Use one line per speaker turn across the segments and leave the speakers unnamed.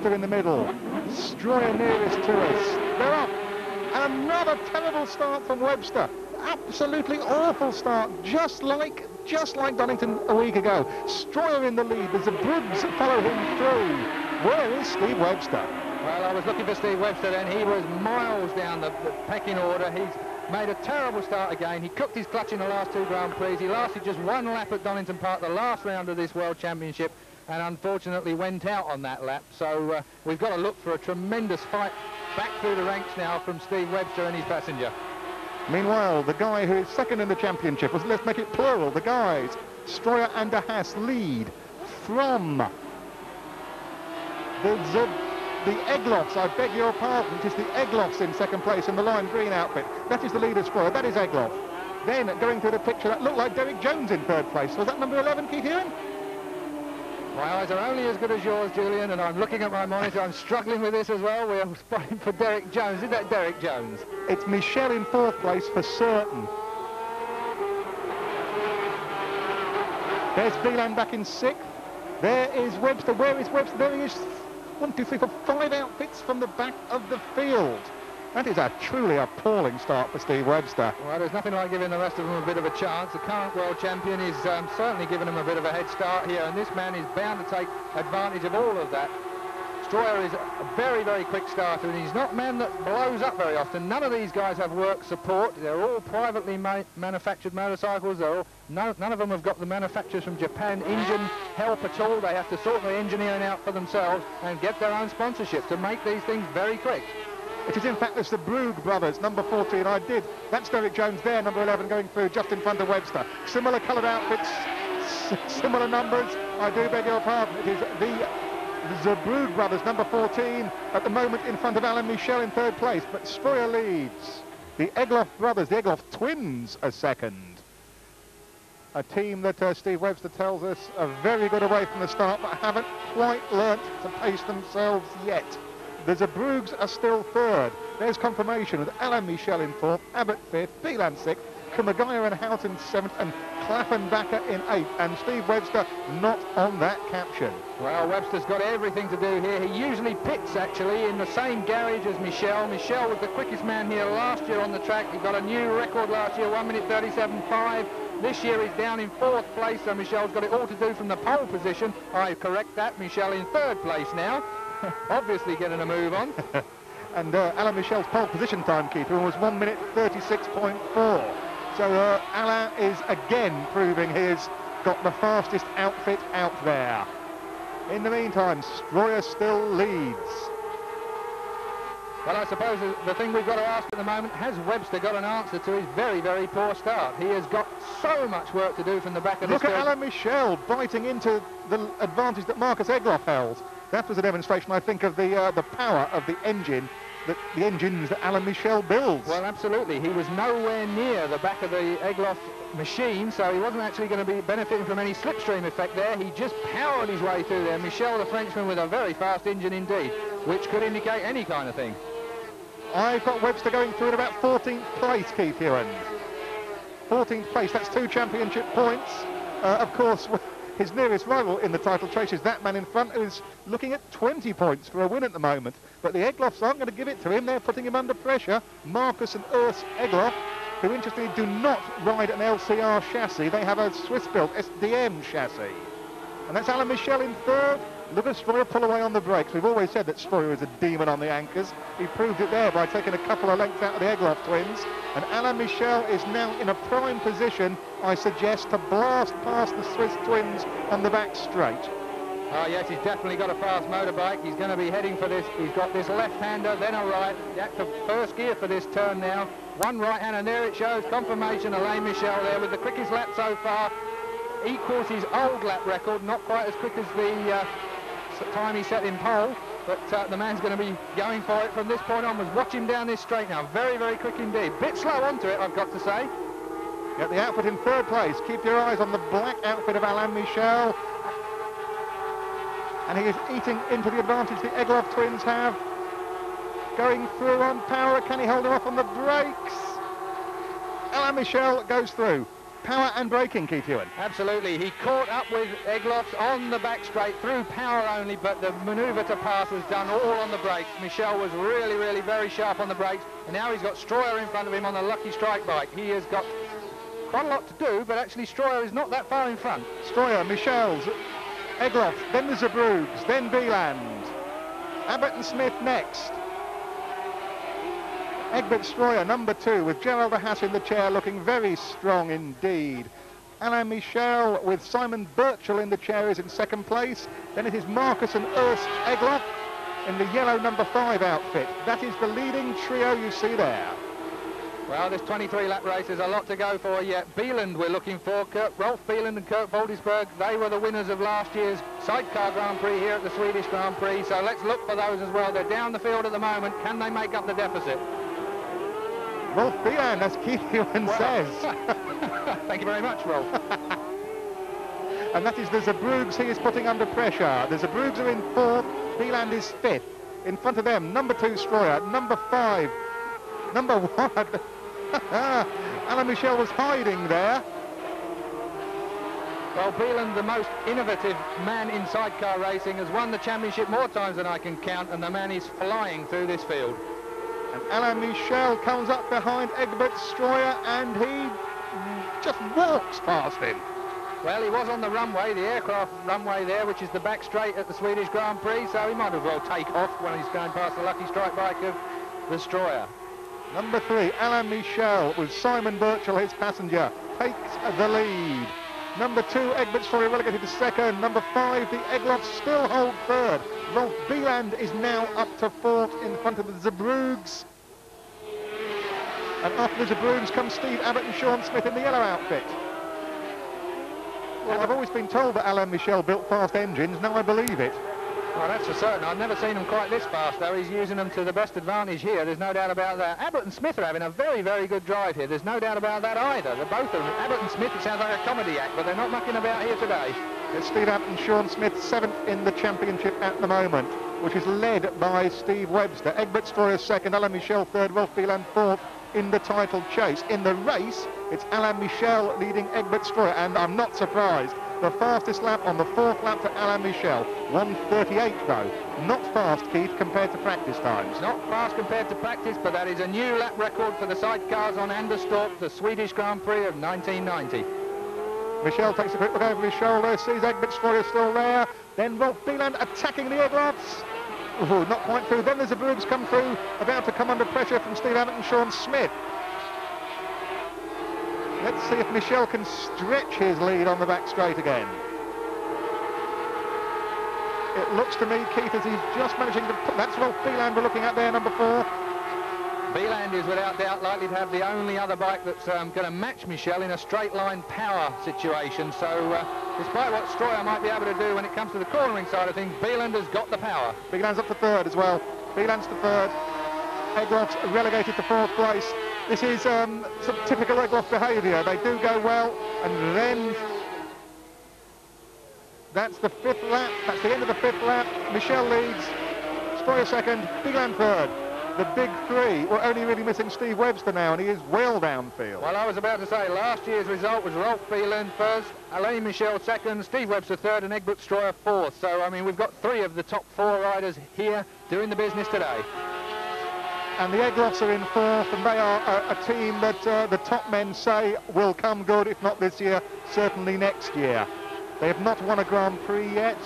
Webster in the middle. Stroyer nearest to us. They're up. And another terrible start from Webster. Absolutely awful start, just like Donington a week ago. Stroyer in the lead. There's a Brooks follow him through. Where is Steve Webster?
Well, I was looking for Steve Webster then. He was miles down the pecking order. He's made a terrible start again. He cooked his clutch in the last two Grand Prix. He lasted just one lap at Donington Park, the last round of this World Championship, and unfortunately went out on that lap. So we've got to look for a tremendous fight back through the ranks now from Steve Webster and his passenger.
Meanwhile, the guy who is second in the championship, let's make it plural, the guys, Stroyer and De Haas lead from the Egloffs, I beg your pardon. It is the Egloffs in second place in the lime green outfit. That is the leader, Stroyer. That is Egloff. Then, going through the picture, that looked like Derek Jones in third place. Was that number 11, Keith Ewan?
My eyes are only as good as yours, Julian, and I'm looking at my monitor. I'm struggling with this as well. We're spotting for Derek Jones. Is that Derek Jones?
It's Michel in fourth place for certain. There's Beelan back in sixth. There is Webster. Where is Webster? There he is. 1, 2, 3, 4, 5 outfits from the back of the field. That is a truly appalling start for Steve Webster.
Well, there's nothing like giving the rest of them a bit of a chance. The current world champion is certainly giving them a bit of a head start here, and this man is bound to take advantage of all of that. Stroyer is a very, very quick starter, and he's not a man that blows up very often. None of these guys have work support. They're all privately manufactured motorcycles. None of them have got the manufacturers from Japan engine help at all. They have to sort the engineering out for themselves and get their own sponsorship to make these things very quick.
It is in fact the Brugge brothers, number 14. That's Derek Jones there, number 11, going through just in front of Webster. Similar coloured outfits, similar numbers. I do beg your pardon. It is the Brugge brothers, number 14, at the moment in front of Alain Michel in third place, but Stroyer leads. The Egloff brothers, the Egloff twins, are second. A team that Steve Webster tells us are very good away from the start, but haven't quite learnt to pace themselves yet. The Zebrugges are still third. There's confirmation with Alain Michel in fourth, Abbott fifth, Beelan sixth, Kumagaya and Houghton seventh, and Klaffenbacher in eighth. And Steve Webster not on that caption.
Well, Webster's got everything to do here. He usually pits, actually, in the same garage as Michel. Michel was the quickest man here last year on the track. He got a new record last year, 1 minute 37.5. This year he's down in fourth place, so Michel's got it all to do from the pole position. I correct that. Michel in third place now. Obviously getting a move on.
And Alain Michel's pole position timekeeper was 1 minute 36.4. So Alain is again proving he's got the fastest outfit out there. In the meantime, Stroyer still leads.
Well, I suppose the thing we've got to ask at the moment, has Webster got an answer to his very, very poor start? He has got so much work to do from the back of this field.
Look at Alain Michel biting into the advantage that Marcus Egloff held. That was a demonstration, I think, of the power of the engine, the engines that Alain Michel builds.
Well, absolutely. He was nowhere near the back of the Egloff machine, so he wasn't actually going to be benefiting from any slipstream effect there. He just powered his way through there. Michel, the Frenchman, with a very fast engine indeed, which could indicate any kind of thing.
I've got Webster going through in about 14th place, Keith Ewan. 14th place, that's 2 championship points. Of course, his nearest rival in the title chase is that man in front who's looking at 20 points for a win at the moment. But the Egloffs aren't going to give it to him. They're putting him under pressure. Marcus and Urs Egloff, who interestingly do not ride an LCR chassis. They have a Swiss-built SDM chassis. And that's Alain Michel in third. Look at Stroyer pull away on the brakes. We've always said that Stroyer is a demon on the anchors. He proved it there by taking a couple of lengths out of the Egloff twins. And Alain Michel is now in a prime position, I suggest, to blast past the Swiss twins on the back straight.
Oh, yes, he's definitely got a fast motorbike. He's going to be heading for this. He's got this left-hander, then a right. That's the first gear for this turn now. One right-hand, and there it shows. Confirmation, Alain Michel there with the quickest lap so far. Equals his old lap record, not quite as quick as the time he set in pole, but the man's going to be going for it from this point onwards. Watch him down this straight now. Very, very quick indeed. Bit slow onto it, I've got to say.
Get the outfit in third place. Keep your eyes on the black outfit of Alain Michel. And he is eating into the advantage the Egloff twins have. Going through on power. Can he hold her off on the brakes? Alain Michel goes through. power and braking, Keith Ewan.
Absolutely. He caught up with Egloffs on the back straight through power only, but the manoeuvre to pass was done all on the brakes. Michel was really, really very sharp on the brakes, and now he's got Stroyer in front of him on the lucky strike bike. He has got quite a lot to do, but actually Stroyer is not that far in front.
Stroyer, Michel's, Egloff, then the Zeebrugge, then Wieland. Abbott and Smith next. Egbert Stroyer, number 2, with Gerald de Haas in the chair, looking very strong indeed. Alain Michel with Simon Birchall in the chair is in second place. Then it is Marcus and Urs Egloff in the yellow number 5 outfit. That is the leading trio you see there.
Well, this 23-lap race, there's a lot to go for yet. Bieland we're looking for. Rolf Bieland and Kurt Voldisberg, they were the winners of last year's Sidecar Grand Prix here at the Swedish Grand Prix, so let's look for those as well. They're down the field at the moment. Can they make up the deficit?
Rolf Bieland, as Keith Ewan says.
Thank you very much, Rolf.
And that is the Zeebrugge he is putting under pressure. The Zeebrugge are in 4th, Bieland is 5th. In front of them, number 2 Stroyer, number 5, number 1. Alain Michel was hiding there.
Well, Bieland, the most innovative man in sidecar racing, has won the championship more times than I can count, and the man is flying through this field.
And Alain Michel comes up behind Egbert Stroyer, and he just walks past him.
Well, he was on the runway, the aircraft runway there, which is the back straight at the Swedish Grand Prix, so he might as well take off when he's going past the lucky strike bike of the Stroyer.
Number 3, Alain Michel, with Simon Birchall, his passenger, takes the lead. Number 2, Egbert Stroyer relegated to 2nd. Number 5, the Egloffs still hold 3rd. Rolf Bieland is now up to 4th in front of the Zeebrugge. And after the Zeebrugge come Steve Abbott and Sean Smith in the yellow outfit. Well, I've always been told that Alain Michel built fast engines. Now I believe it.
Well, that's for certain. I've never seen him quite this fast, though. He's using them to the best advantage here. There's no doubt about that. Abbott and Smith are having a very, very good drive here. There's no doubt about that either. They're both of them. Abbott and Smith, it sounds like a comedy act, but they're not mucking about here today.
It's Steve Abbott and Sean Smith, 7th in the championship at the moment, which is led by Steve Webster. Egbert Stroyer 2nd, Alain Michel 3rd, Rolf Bieland 4th in the title chase. In the race, it's Alain Michel leading Egbert Stroyer, and I'm not surprised. The fastest lap on the 4th lap for Alain Michel. 1:38 though. Not fast, Keith, compared to practice times.
Not fast compared to practice, but that is a new lap record for the sidecars on Anderstorp, the Swedish Grand Prix of 1990.
Michel takes a quick look over his shoulder, sees Egbert Stroyer still there. Then Rolf Bieland attacking the Egloffs. Ooh, not quite through. Then the Zeebrugge come through, about to come under pressure from Steve Abbott and Sean Smith. Let's see if Michel can stretch his lead on the back straight again. It looks to me, Keith, as he's just managing to put... That's Rolf Bieland we're looking at there, number 4.
Bieland is without doubt likely to have the only other bike that's going to match Michel in a straight line power situation. So despite what Stroyer might be able to do when it comes to the cornering side of things, Bieland has got the power.
Bieland's up to 3rd as well. Bieland's to 3rd. Egloff's relegated to 4th place. This is some typical Egloff behaviour. They do go well, and then that's the 5th lap. That's the end of the 5th lap. Michel leads. Stroyer 2nd. Bieland 3rd. The big 3. We're only really missing Steve Webster now, and he is well downfield.
Well, I was about to say, last year's result was Rolf Bieland 1st, Alain Michel 2nd, Steve Webster 3rd, and Egbert Stroyer 4th. So, I mean, we've got 3 of the top 4 riders here doing the business today.
And the Egloffs are in 4th, and they are a team that the top men say will come good, if not this year, certainly next year. They have not won a Grand Prix yet.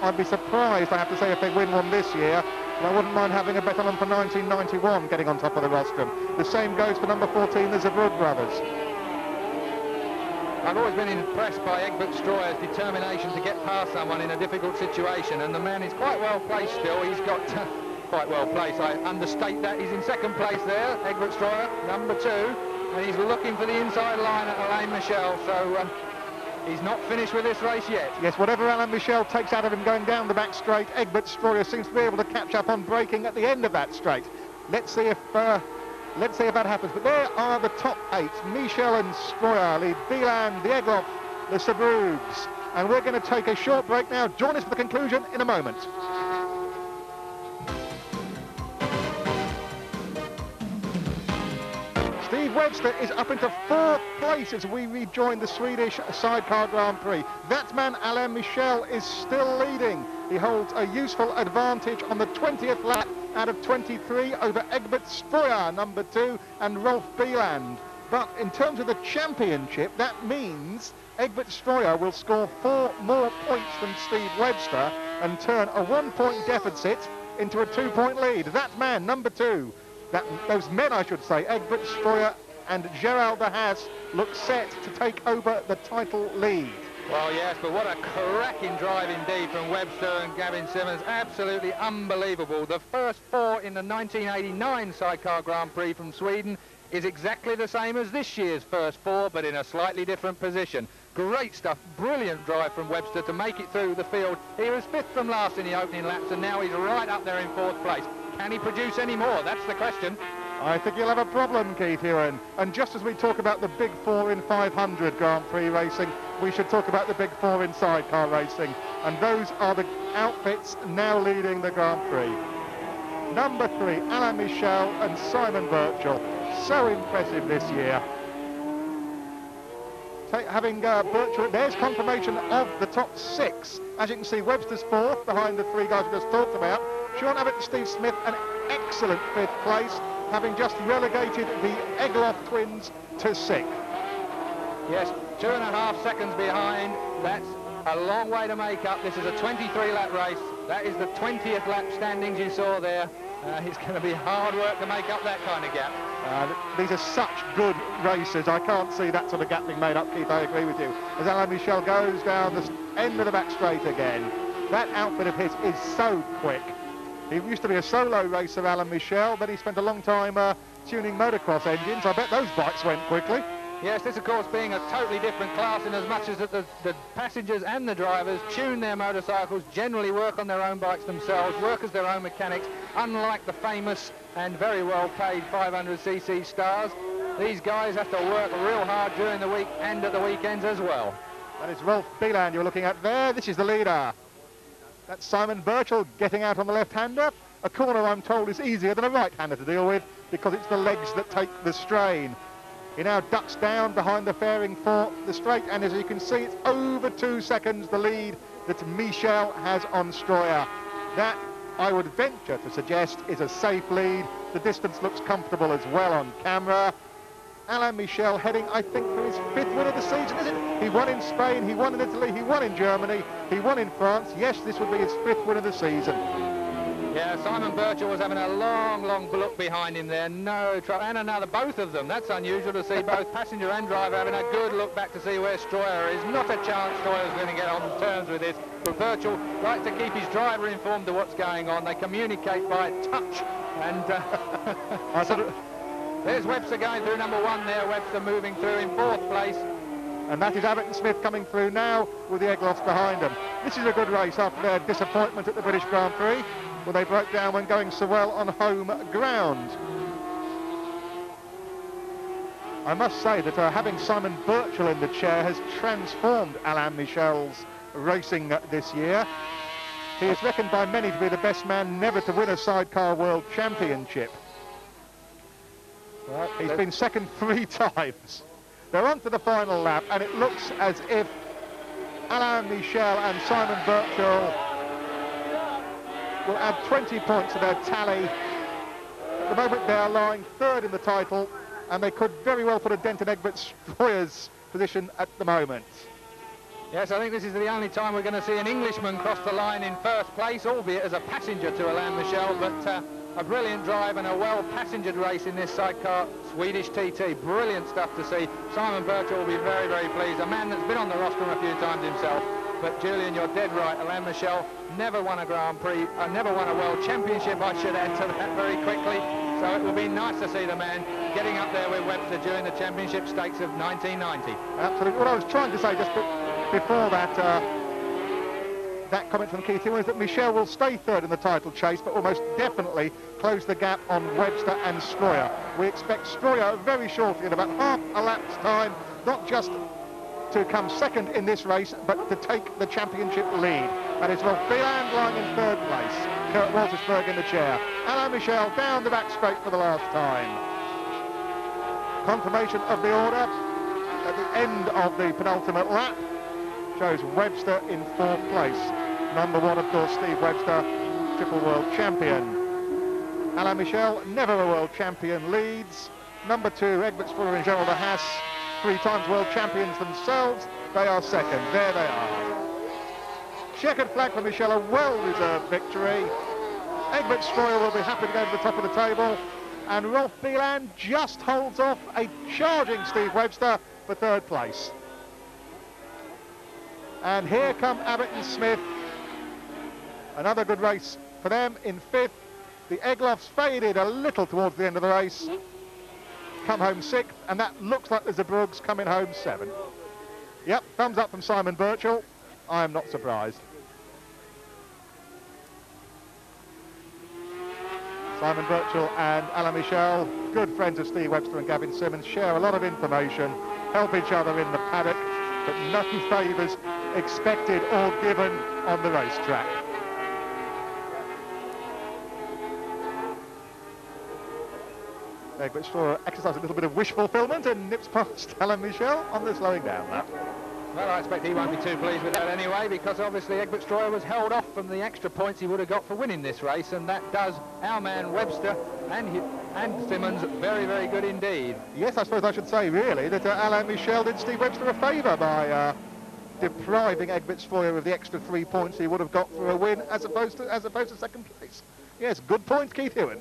I'd be surprised, I have to say, if they win one this year. And I wouldn't mind having a bet on them for 1991 getting on top of the rostrum. The same goes for number 14, the Zeebrugge brothers.
I've always been impressed by Egbert Stroyer's determination to get past someone in a difficult situation, and the man is quite well placed still. He's got quite well placed. I understate that. He's in 2nd place there, Egbert Stroyer, number 2, and he's looking for the inside line at Alain Michel. So he's not finished with this race yet.
Yes, whatever Alain Michel takes out of him going down the back straight, Egbert Stroyer seems to be able to catch up on braking at the end of that straight. Let's see if that happens. But there are the top 8. Michel and Stroyer lead Bieland, the Egloff, the Zeebrugge. And we're going to take a short break now. Join us for the conclusion in a moment. Steve Webster is up into 4th place as we rejoin the Swedish Sidecar Grand Prix. That man, Alain Michel, is still leading. He holds a useful advantage on the 20th lap out of 23 over Egbert Stroyer, number 2, and Rolf Bieland. But in terms of the championship, that means Egbert Stroyer will score 4 more points than Steve Webster and turn a 1-point deficit into a 2-point lead. That man, number 2. Those men, I should say, Egbert Stroyer and Gerald de Haas, look set to take over the title lead.
Well, yes, but what a cracking drive indeed from Webster and Gavin Simmons. Absolutely unbelievable. The first 4 in the 1989 Sidecar Grand Prix from Sweden is exactly the same as this year's first 4, but in a slightly different position. Great stuff, brilliant drive from Webster to make it through the field. He was 5th from last in the opening laps, and now he's right up there in 4th place. Can he produce any more? That's the question.
I think he'll have a problem, Keith Ewan. And just as we talk about the big 4 in 500 Grand Prix racing, we should talk about the big 4 in sidecar racing. And those are the outfits now leading the Grand Prix. Number 3, Alain Michel and Simon Birchall. So impressive this year. Having Birchall, there's confirmation of the top 6. As you can see, Webster's 4th behind the 3 guys we just talked about. Sean Abbott and Steve Smith, an excellent 5th place, having just relegated the Egloff twins to 6th.
Yes, 2.5 seconds behind. That's a long way to make up. This is a 23-lap race. That is the 20th lap standings you saw there. It's going to be hard work to make up that kind of gap.
These are such good races. I can't see that sort of gap being made up, Keith. I agree with you. As Alain Michel goes down the end of the back straight again. That outfit of his is so quick. He used to be a solo racer, Alain Michel, but he spent a long time tuning motocross engines. I bet those bikes went quickly.
Yes, this of course being a totally different class in as much as the passengers and the drivers tune their motorcycles, generally work on their own bikes themselves, work as their own mechanics, unlike the famous and very well paid 500cc stars. These guys have to work real hard during the week and at the weekends as well.
That is Rolf Bieland you're looking at there. This is the leader. That's Simon Birchall getting out on the left-hander. A corner, I'm told, is easier than a right-hander to deal with because it's the legs that take the strain. He now ducks down behind the fairing for the straight, and as you can see, it's over 2 seconds the lead that Michel has on Stroyer. That, I would venture to suggest, is a safe lead. The distance looks comfortable as well on camera. Alain Michel heading, I think, for his 5th win of the season, is it? He won in Spain, he won in Italy, he won in Germany, he won in France. Yes, this would be his 5th win of the season.
Yeah, Simon Birchall was having a long look behind him there. No trouble. And another, both of them. That's unusual to see both passenger and driver having a good look back to see where Stroyer is. Not a chance Stroyer's going to get on terms with this. But Birchall likes to keep his driver informed of what's going on. They communicate by touch. And there's Webster going through number 1 there. Webster moving through in 4th place.
And that is Abbott and Smith coming through now with the Egloffs behind them. This is a good race after their disappointment at the British Grand Prix, where they broke down when going so well on home ground. I must say that having Simon Birchall in the chair has transformed Alain Michel's racing this year. He is reckoned by many to be the best man never to win a Sidecar World Championship. Well, he's been second 3 times. They're on to the final lap, and it looks as if Alain Michel and Simon Birchall will add 20 points to their tally. At the moment, they are lying 3rd in the title, and they could very well put a dent in Egbert Stroyer's position at the moment.
Yes, I think this is the only time we're going to see an Englishman cross the line in 1st place, albeit as a passenger to Alain Michel, but a brilliant drive and a well-passengered race in this sidecar Swedish TT. Brilliant stuff to see. Simon Birchall will be very, very pleased. A man that's been on the rostrum a few times himself. But Julian, you're dead right. Alain Michel never won a Grand Prix, never won a World Championship, I should add to that very quickly. So it will be nice to see the man getting up there with Webster during the championship stakes of 1990.
Absolutely. What I was trying to say just before that, that comment from Keith was that Michel will stay 3rd in the title chase, but almost definitely close the gap on Webster and Stroyer. We expect Stroyer very shortly, in about half a lap's time, not just to come 2nd in this race, but to take the championship lead. That is Rolf Bieland lying in 3rd place. Kurt Waltersberg in the chair. Alain Michel down the back straight for the last time. confirmation of the order at the end of the penultimate lap shows Webster in 4th place. Number 1, of course, Steve Webster, triple world champion. Alain Michel, never a world champion, leads. Number 2, Egbert Stroyer and Gerald de Haas, 3 times world champions themselves. They are second. There they are. Checkered flag for Michel, a well-deserved victory. Egbert Stroyer will be happy to go to the top of the table. And Rolf Bieland just holds off a charging Steve Webster for 3rd place. And here come Abbott and Smith. Another good race for them in 5th. The Egloffs faded a little towards the end of the race. Come home 6th, and that looks like the Zeebrugges coming home 7th. Yep, thumbs up from Simon Birchall. I am not surprised. Simon Birchall and Alain Michel, good friends of Steve Webster and Gavin Simmons, share a lot of information, help each other in the paddock, but no favours expected or given on the racetrack. Egbert Stroyer exercised a little bit of wish fulfillment and nips past Alain Michel on the slowing down lap.
Well, I expect he won't be too pleased with that anyway, because obviously Egbert Stroyer was held off from the extra points he would have got for winning this race, and that does our man Webster and Simmons very, very good indeed.
Yes, I suppose I should say, really, that Alain Michel did Steve Webster a favour by depriving Egbert Stroyer of the extra 3 points he would have got for a win, as opposed to 2nd place. Yes, good point, Keith Hewen.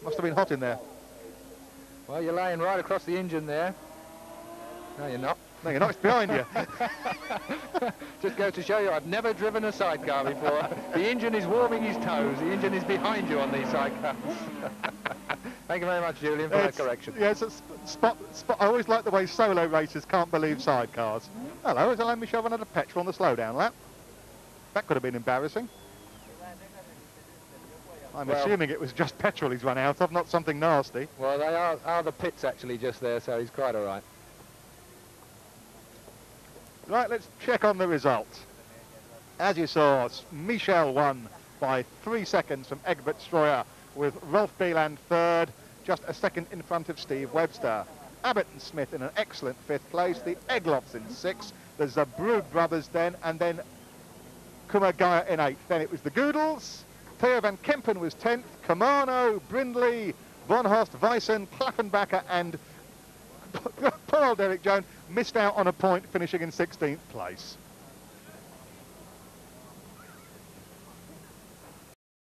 Must have been hot in there.
Well, you're laying right across the engine there. No, you're not.
No, you're not. It's behind you.
Just goes to show you, I've never driven a sidecar before. The engine is warming his toes. The engine is behind you on these sidecars. Thank you very much, Julian, for that correction.
Yes, spot. I always like the way solo racers can't believe sidecars. Hello, is Alain Michel running out of petrol on the slowdown lap? That could have been embarrassing. I'm assuming it was just petrol he's run out of, not something nasty.
Well, they are the pits actually just there, so he's quite all right.
Right, let's check on the result. As you saw, Michel won by 3 seconds from Egbert Stroyer, with Rolf Bieland 3rd, just a second in front of Steve Webster. Abbott and Smith in an excellent 5th place, the Egloffs in 6th, the Zeebrugges brothers then, and then Kumagaya in 8th. Then it was the Goodles. Theo van Kempen was 10th, Kamano, Brindley, Bonhorst, Weissen, Klaffenbacher and poor old Derek Jones missed out on a point, finishing in 16th place.